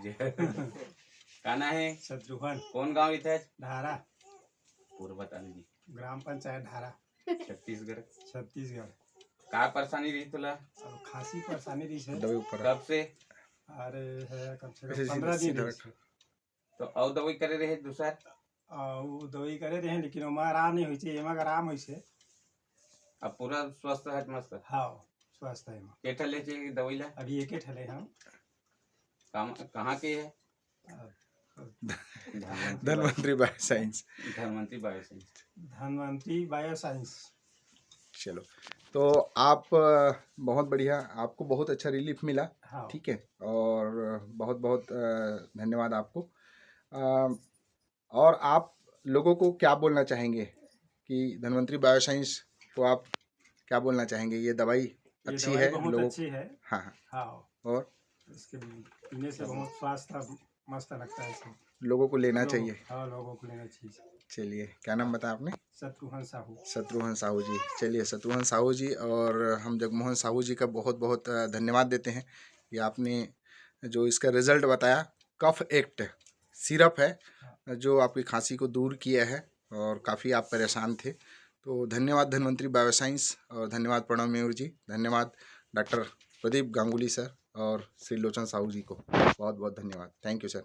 लीजिए। काना है शत्रुघ्न। कौन गांव इथं आहे? धारा। पूर्व बता दीजिए। ग्राम पंचायत धारा, छत्तीसगढ़। छत्तीसगढ़। का परेशानी रही तुला? अब खांसी परेशानी रही है। दवाई ऊपर कब से? अरे है कम से ऐसे कम 15 दिन सीधा रही रख। है। तो और दवाई करे रहे दूसर? और दवाई करे रहे लेकिन ओमा आराम नहीं हुई छे, एमा आराम हुई छे। अब पूरा स्वस्थ है मस्त? हाँ स्वस्थ है एमा। केठा ले चाहिए दवाई ला? अभी एक ठले हम। कहाँ के है? Dhanvantari bioscience. Dhanvantari bioscience. Dhanvantari bioscience. चलो, तो आप बहुत बढ़िया, आपको बहुत अच्छा रिलीफ मिला। हाँ। ठीक है, और बहुत बहुत धन्यवाद आपको। और आप लोगों को क्या बोलना चाहेंगे कि धन्वंतरी बायोसाइंस को आप क्या बोलना चाहेंगे? ये दवाई अच्छी है बहुत लोगों अच्छी है। हाँ हाँ। हाँ। और इसके पीने से बहुत स्वास्थ्य मस्त लगता है इसे। लोगों को लेना चाहिए। हाँ लोगों को लेना चाहिए। चलिए, क्या नाम बताया आपने? शत्रुघ्न साहू। शत्रुघ्न साहू जी। चलिए शत्रुघ्न साहू जी, और हम जगमोहन साहू जी का बहुत बहुत धन्यवाद देते हैं कि आपने जो इसका रिजल्ट बताया। कफ एक्ट सिरप है जो आपकी खांसी को दूर किया है, और काफ़ी आप परेशान थे। तो धन्यवाद धन्वंतरी बायोसाइंस, और धन्यवाद प्रणव मयूर जी, धन्यवाद डॉक्टर प्रदीप गांगुली सर और श्री लोचन साहू जी को बहुत बहुत धन्यवाद। Thank you sir.